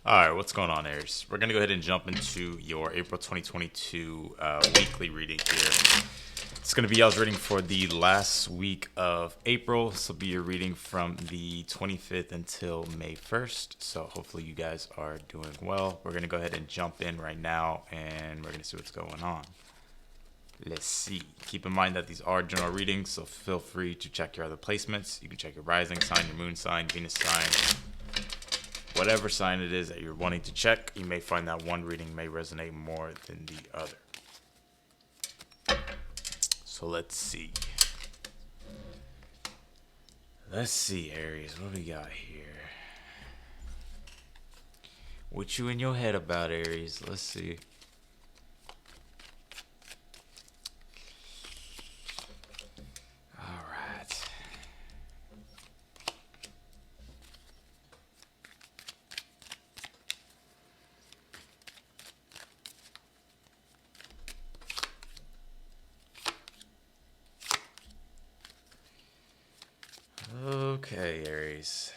All right, what's going on, Aries? We're going to go ahead and jump into your April 2022 weekly reading here. It's going to be y'all's reading for the last week of April. This will be your reading from the 25th until May 1st. So hopefully you guys are doing well. We're going to go ahead and jump in right now and we're going to see what's going on. Let's see. Keep in mind that these are general readings, so feel free to check your other placements. You can check your rising sign, your moon sign, Venus sign, whatever sign it is that you're wanting to check. You may find that one reading may resonate more than the other. So let's see. Let's see, Aries. What do we got here? What you in your head about, Aries? Let's see. All right. Okay, Aries.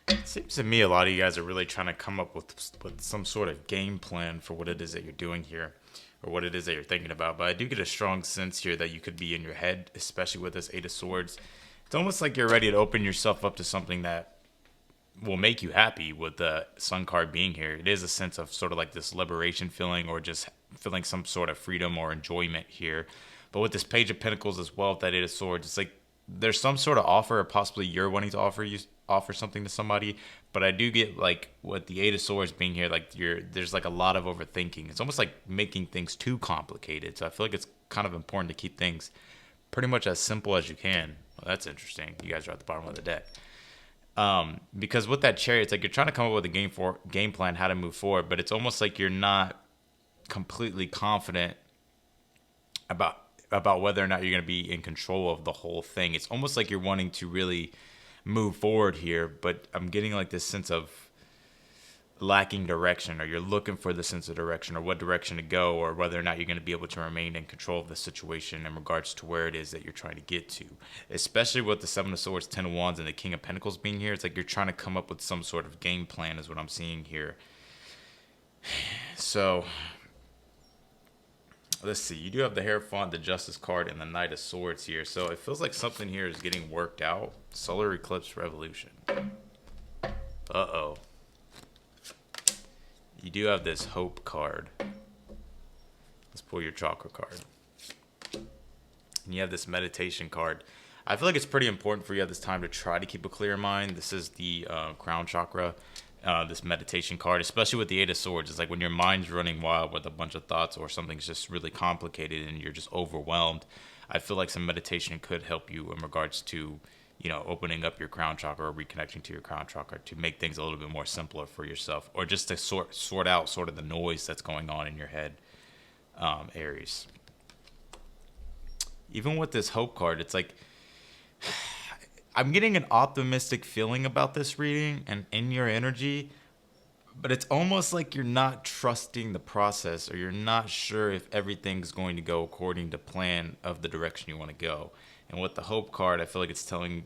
It seems to me a lot of you guys are really trying to come up with some sort of game plan for what it is that you're doing here or what it is that you're thinking about. But I do get a strong sense here that you could be in your head, especially with this Eight of Swords. It's almost like you're ready to open yourself up to something that will make you happy with the Sun card being here. It is a sense of sort of like this liberation feeling or just feeling some sort of freedom or enjoyment here. But with this Page of Pentacles as well, with that Eight of Swords, it's like there's some sort of offer, or possibly you're wanting to offer something to somebody. But I do get like with the Eight of Swords being here, like there's like a lot of overthinking. It's almost like making things too complicated. So I feel like it's kind of important to keep things pretty much as simple as you can. Well, that's interesting. You guys are at the bottom of the deck. Because with that Chariot, it's like you're trying to come up with a game plan how to move forward, but it's almost like you're not completely confident about whether or not you're going to be in control of the whole thing. It's almost like you're wanting to really move forward here, but I'm getting like this sense of lacking direction, or you're looking for the sense of direction or what direction to go, or whether or not you're going to be able to remain in control of the situation in regards to where it is that you're trying to get to. Especially with the Seven of Swords, Ten of Wands, and the King of Pentacles being here, it's like you're trying to come up with some sort of game plan is what I'm seeing here. So let's see. You do have the Hierophant, the Justice card, and the Knight of Swords here. So it feels like something here is getting worked out. Solar Eclipse Revolution. Uh-oh. You do have this Hope card. Let's pull your Chakra card. And you have this Meditation card. I feel like it's pretty important for you at this time to try to keep a clear mind. This is the Crown Chakra, this Meditation card, especially with the Eight of Swords. It's like when your mind's running wild with a bunch of thoughts or something's just really complicated and you're just overwhelmed. I feel like some meditation could help you in regards to, opening up your crown chakra or reconnecting to your crown chakra to make things a little bit more simpler for yourself, or just to sort out sort of the noise that's going on in your head, Aries. Even with this Hope card, it's like I'm getting an optimistic feeling about this reading and in your energy, but it's almost like you're not trusting the process, or you're not sure if everything's going to go according to plan of the direction you want to go. And with the Hope card, I feel like it's telling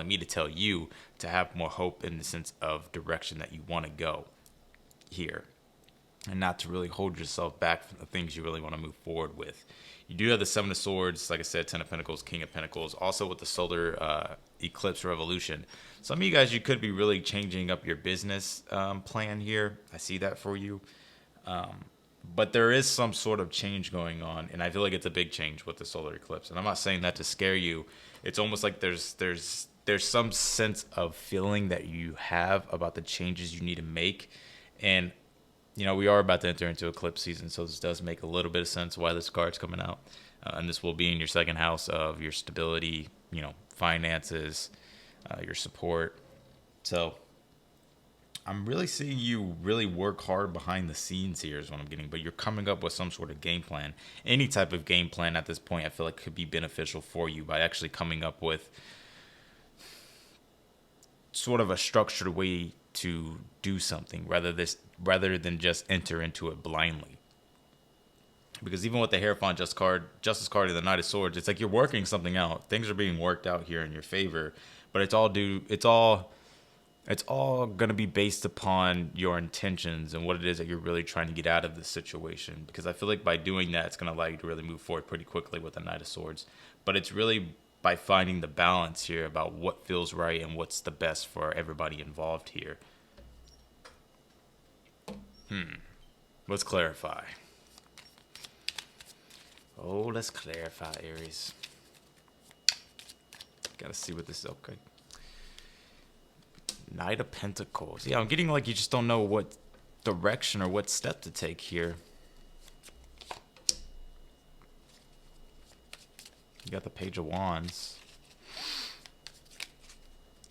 me to tell you to have more hope in the sense of direction that you want to go here, and not to really hold yourself back from the things you really want to move forward with. You do have the Seven of Swords, like I said, Ten of Pentacles, King of Pentacles, also with the Solar Eclipse Revolution. Some of you guys, you could be really changing up your business plan here. I see that for you. But there is some sort of change going on, and I feel like it's a big change with the solar eclipse. And I'm not saying that to scare you. It's almost like there's some sense of feeling that you have about the changes you need to make. And we are about to enter into eclipse season, so this does make a little bit of sense why this card's coming out. And this will be in your second house of your stability, finances, your support. So I'm really seeing you really work hard behind the scenes here is what I'm getting, but you're coming up with some sort of game plan. Any type of game plan at this point I feel like could be beneficial for you by actually coming up with sort of a structured way to do something rather than just enter into it blindly. Because even with the Hierophant Justice card, and the Knight of Swords, it's like you're working something out. Things are being worked out here in your favor, but it's all gonna be based upon your intentions and what it is that you're really trying to get out of this situation. Because I feel like by doing that, it's gonna allow you to really move forward pretty quickly with the Knight of Swords. But it's really by finding the balance here about what feels right and what's the best for everybody involved here. Let's clarify. Oh, let's clarify, Aries. Gotta see what this is. Okay. Knight of Pentacles. Yeah, I'm getting like you just don't know what direction or what step to take here. You got the Page of Wands.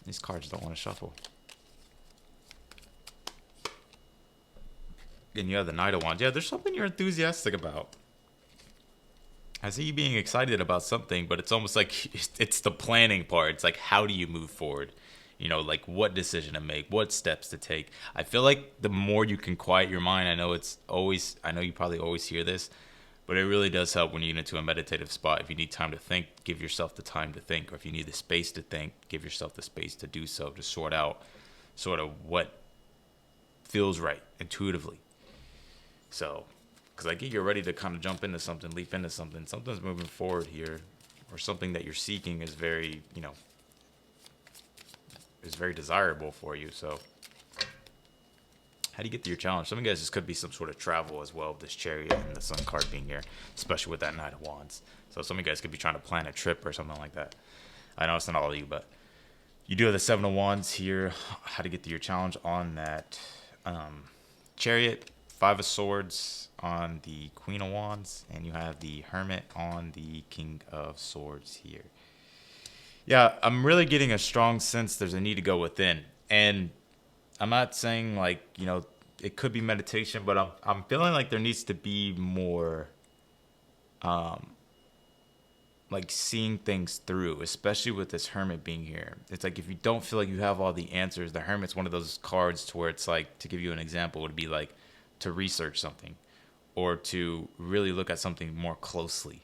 These cards don't want to shuffle. And you have the Knight of Wands. Yeah, there's something you're enthusiastic about. I see you being excited about something, but it's almost like it's the planning part. It's like, how do you move forward? You know, like what decision to make, what steps to take. I feel like the more you can quiet your mind, I know you probably always hear this, but it really does help when you get into a meditative spot. If you need time to think, give yourself the time to think. Or if you need the space to think, give yourself the space to do so, to sort out sort of what feels right intuitively. So, because I get you're ready to kind of jump into something, leap into something. Something's moving forward here, or something that you're seeking is very, is very desirable for you. So, how do you get to your challenge? Some of you guys, this could be some sort of travel as well, with this Chariot and the Sun card being here, especially with that Knight of Wands. So some of you guys could be trying to plan a trip or something like that. I know it's not all of you, but you do have the Seven of Wands here. How to get to your challenge on that Chariot, Five of Swords on the Queen of Wands, and you have the Hermit on the King of Swords here. Yeah, I'm really getting a strong sense there's a need to go within. And I'm not saying like, it could be meditation, but I'm feeling like there needs to be more like seeing things through, especially with this Hermit being here. It's like if you don't feel like you have all the answers, the Hermit's one of those cards to where it's like, to give you an example, would be like to research something or to really look at something more closely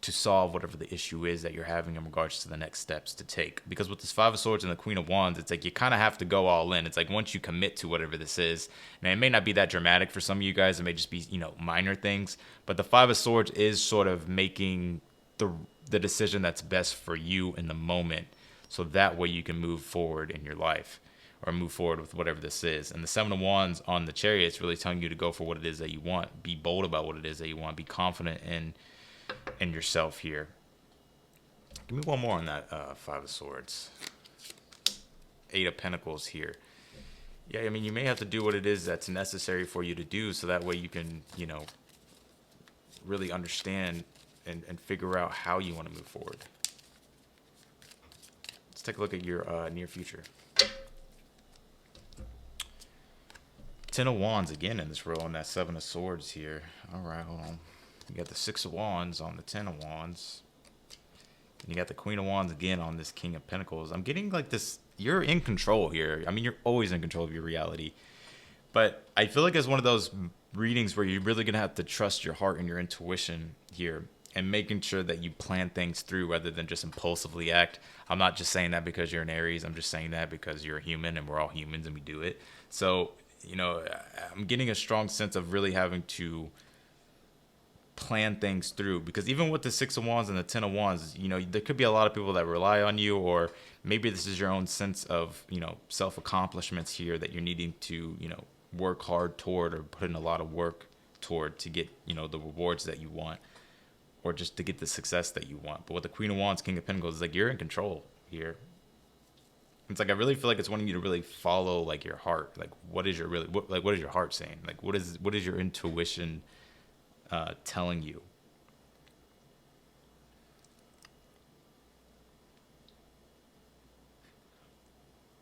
to solve whatever the issue is that you're having in regards to the next steps to take. Because with this Five of Swords and the Queen of Wands, it's like you kind of have to go all in. It's like once you commit to whatever this is, and it may not be that dramatic for some of you guys, it may just be, minor things, but the Five of Swords is sort of making the decision that's best for you in the moment, so that way you can move forward in your life or move forward with whatever this is. And the Seven of Wands on the Chariot is really telling you to go for what it is that you want. Be bold about what it is that you want. Be confident in yourself here. Give me one more on that Five of Swords. Eight of Pentacles here. Yeah, I mean, you may have to do what it is that's necessary for you to do, so that way you can, really understand and figure out how you want to move forward. Let's take a look at your near future. Ten of Wands again in this row on that Seven of Swords here. All right, hold on. You got the Six of Wands on the Ten of Wands. And you got the Queen of Wands again on this King of Pentacles. I'm getting like this, you're in control here. I mean, you're always in control of your reality. But I feel like it's one of those readings where you're really going to have to trust your heart and your intuition here, and making sure that you plan things through rather than just impulsively act. I'm not just saying that because you're an Aries. I'm just saying that because you're a human and we're all humans and we do it. So, I'm getting a strong sense of really having to plan things through, because even with the Six of Wands and the Ten of Wands, there could be a lot of people that rely on you, or maybe this is your own sense of, self-accomplishments here that you're needing to, work hard toward, or put in a lot of work toward to get, the rewards that you want, or just to get the success that you want. But with the Queen of Wands, King of Pentacles, it's like you're in control here. It's like I really feel like it's wanting you to really follow like your heart. Like what is your heart saying? Like what is your intuition telling you?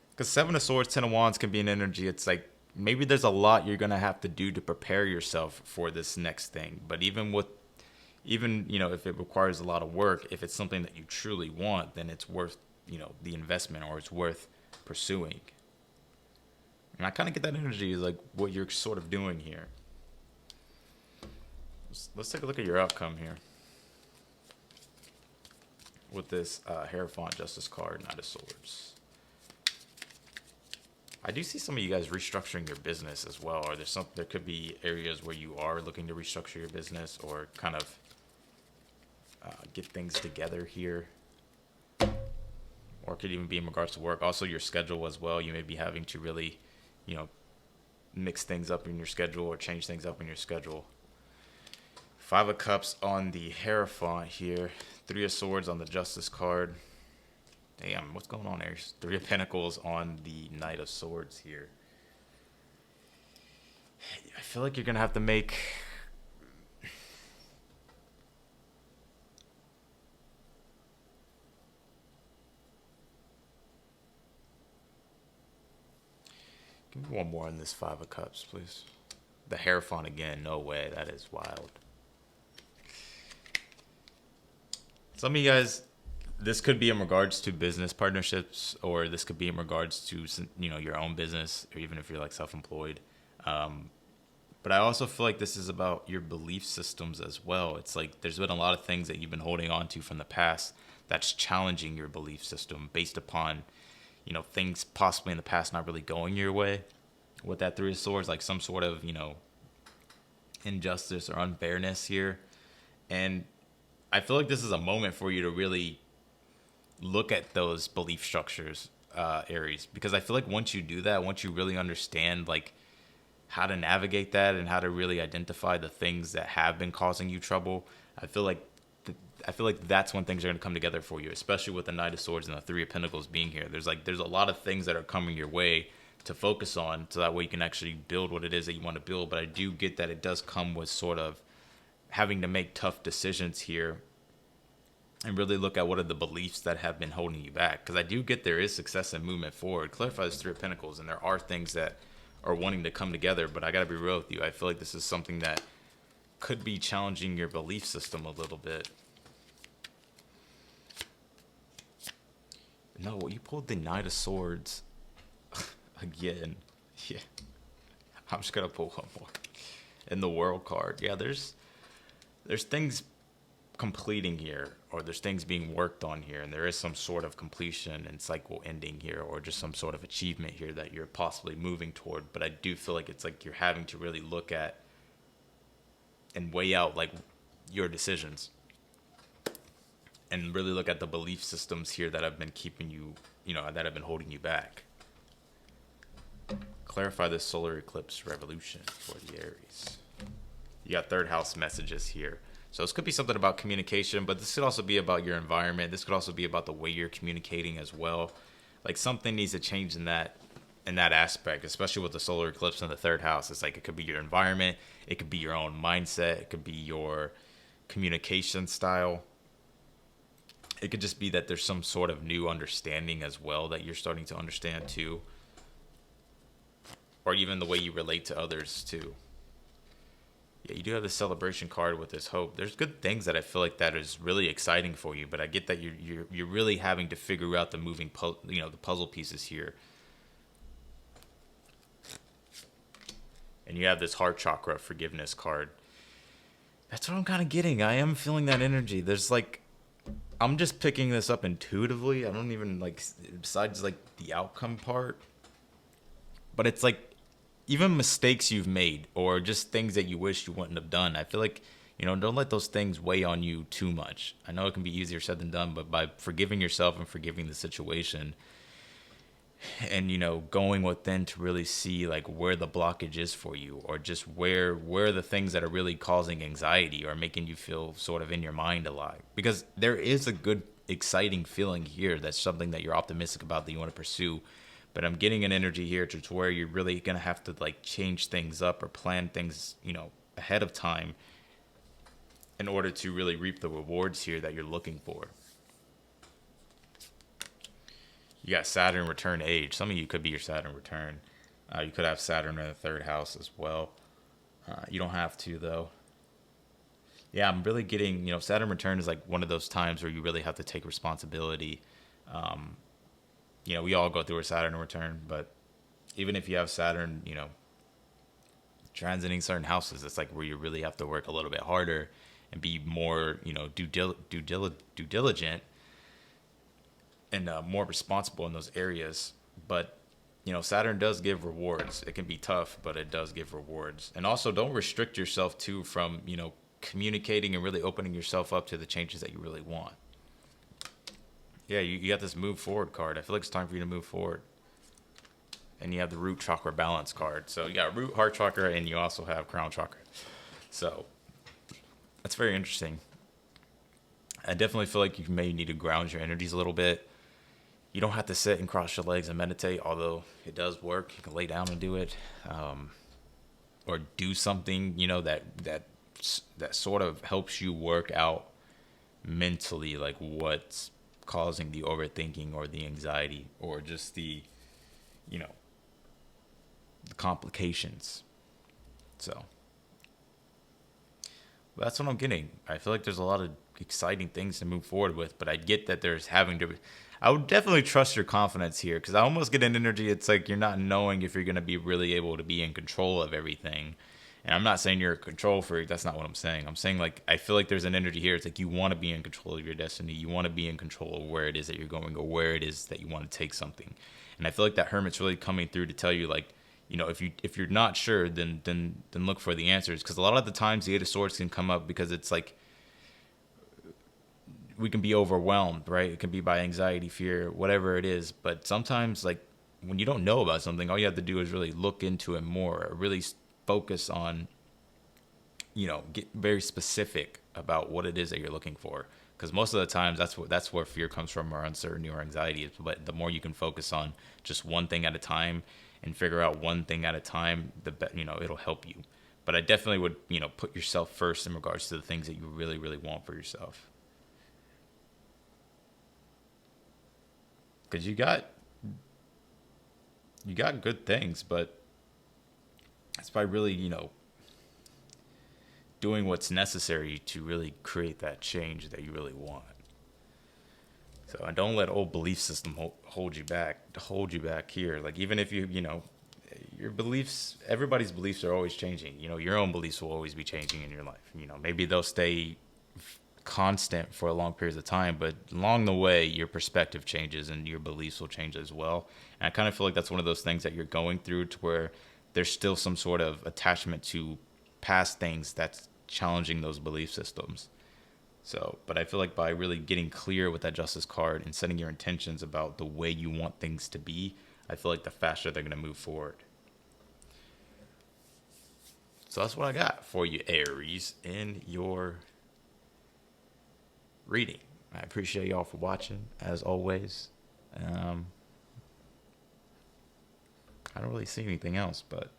Because Seven of Swords, Ten of Wands can be an energy. It's like maybe there's a lot you're gonna have to do to prepare yourself for this next thing. But even if it requires a lot of work, if it's something that you truly want, then it's worth the investment, or it's worth pursuing. And I kind of get that energy is like what you're sort of doing here. Let's take a look at your outcome here with this Hierophant Justice card, Knight of Swords. I do see some of you guys restructuring your business as well, or there could be areas where you are looking to restructure your business or kind of get things together here, or it could even be in regards to work. Also, your schedule as well. You may be having to really, mix things up in your schedule or change things up in your schedule. 5 of Cups on the Hierophant here. 3 of Swords on the Justice card. Damn, what's going on, Aries? 3 of Pentacles on the Knight of Swords here. I feel like you're going to have to make... Give me one more on this 5 of Cups, please. The Hierophant again. No way. That is wild. Some of you guys, this could be in regards to business partnerships, or this could be in regards to, your own business, or even if you're like self-employed. But I also feel like this is about your belief systems as well. It's like there's been a lot of things that you've been holding on to from the past that's challenging your belief system based upon, things possibly in the past not really going your way. With that 3 of Swords, like some sort of, injustice or unfairness here. And I feel like this is a moment for you to really look at those belief structures, Aries, because I feel like once you do that, once you really understand like how to navigate that and how to really identify the things that have been causing you trouble, I feel like that's when things are going to come together for you, especially with the Knight of Swords and the 3 of Pentacles being here. There's a lot of things that are coming your way to focus on, so that way you can actually build what it is that you want to build. But I do get that it does come with sort of having to make tough decisions here and really look at what are the beliefs that have been holding you back. Because I do get there is success and movement forward. Clarify this 3 of Pentacles, and there are things that are wanting to come together, but I got to be real with you. I feel like this is something that could be challenging your belief system a little bit. No, you pulled the Knight of Swords again. Yeah. I'm just going to pull one more. In the World card. Yeah, there's things completing here, or there's things being worked on here, and there is some sort of completion and cycle ending here, or just some sort of achievement here that you're possibly moving toward. But I do feel like it's like you're having to really look at and weigh out like your decisions and really look at the belief systems here that have been keeping you, that have been holding you back. Clarify this solar eclipse revolution for the Aries. You got 3rd house messages here. So this could be something about communication, but this could also be about your environment. This could also be about the way you're communicating as well. Like something needs to change in that aspect, especially with the solar eclipse in the 3rd house. It's like it could be your environment, it could be your own mindset, it could be your communication style. It could just be that there's some sort of new understanding as well that you're starting to understand too. Or even the way you relate to others too. Yeah, you do have the celebration card with this hope. There's good things that I feel like that is really exciting for you, but I get that you're really having to figure out the the puzzle pieces here. And you have this heart chakra forgiveness card. That's what I'm kind of getting. I am feeling that energy. There's like, I'm just picking this up intuitively. I don't even like, besides like the outcome part, but it's like, even mistakes you've made or just things that you wish you wouldn't have done. I feel like, don't let those things weigh on you too much. I know it can be easier said than done, but by forgiving yourself and forgiving the situation and, going within to really see like where the blockage is for you, or just where the things that are really causing anxiety or making you feel sort of in your mind a lot. Because there is a good, exciting feeling here. That's something that you're optimistic about, that you want to pursue. But I'm getting an energy here to where you're really going to have to like change things up or plan things, ahead of time in order to really reap the rewards here that you're looking for. You got Saturn return age. Some of you could be your Saturn return. You could have Saturn in the 3rd house as well. You don't have to though. Yeah, I'm really getting, Saturn return is like one of those times where you really have to take responsibility. We all go through a Saturn return, but even if you have Saturn, transiting certain houses, it's like where you really have to work a little bit harder and be more, due diligent and more responsible in those areas. But Saturn does give rewards. It can be tough, but it does give rewards. And also, don't restrict yourself too from communicating and really opening yourself up to the changes that you really want. Yeah, you got this move forward card. I feel like it's time for you to move forward. And you have the root chakra balance card. So you got root, heart chakra, and you also have crown chakra. So that's very interesting. I definitely feel like you may need to ground your energies a little bit. You don't have to sit and cross your legs and meditate, although it does work. You can lay down and do it, or do something that sort of helps you work out mentally, like what's causing the overthinking or the anxiety or just the complications. So that's what I'm getting. I feel like there's a lot of exciting things to move forward with, but I get that I would definitely trust your confidence here, because I almost get an energy. It's like you're not knowing if you're going to be really able to be in control of everything. And I'm not saying you're a control freak. That's not what I'm saying. I'm saying, like, I feel like there's an energy here. It's like you want to be in control of your destiny. You want to be in control of where it is that you're going or where it is that you want to take something. And I feel like that Hermit's really coming through to tell you, like, if you're not sure, then look for the answers. Because a lot of the times the Eight of Swords can come up because it's like we can be overwhelmed, right? It can be by anxiety, fear, whatever it is. But sometimes, like, when you don't know about something, all you have to do is really look into it more, or really focus on, get very specific about what it is that you're looking for. Because most of the times that's where fear comes from, or uncertainty or anxiety. But the more you can focus on just one thing at a time and figure out one thing at a time, it'll help you. But I definitely would, put yourself first in regards to the things that you really, really want for yourself. Because you got good things, but it's by really, doing what's necessary to really create that change that you really want. So, and don't let old belief system hold you back here. Like, even if your beliefs, everybody's beliefs are always changing. Your own beliefs will always be changing in your life. Maybe they'll stay constant for a long periods of time, but along the way your perspective changes and your beliefs will change as well. And I kind of feel like that's one of those things that you're going through, to where there's still some sort of attachment to past things that's challenging those belief systems. So, but I feel like by really getting clear with that Justice card and setting your intentions about the way you want things to be, I feel like the faster they're going to move forward. So that's what I got for you, Aries, in your reading. I appreciate y'all for watching, as always. I don't really see anything else, but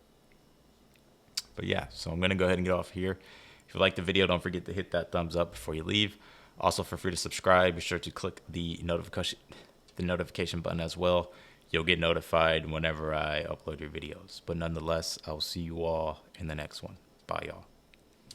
yeah, so I'm gonna go ahead and get off here. If you like the video, don't forget to hit that thumbs up before you leave. Also, feel free to subscribe. Be sure to click the notification button as well. You'll get notified whenever I upload your videos. But nonetheless, I'll see you all in the next one. Bye, y'all.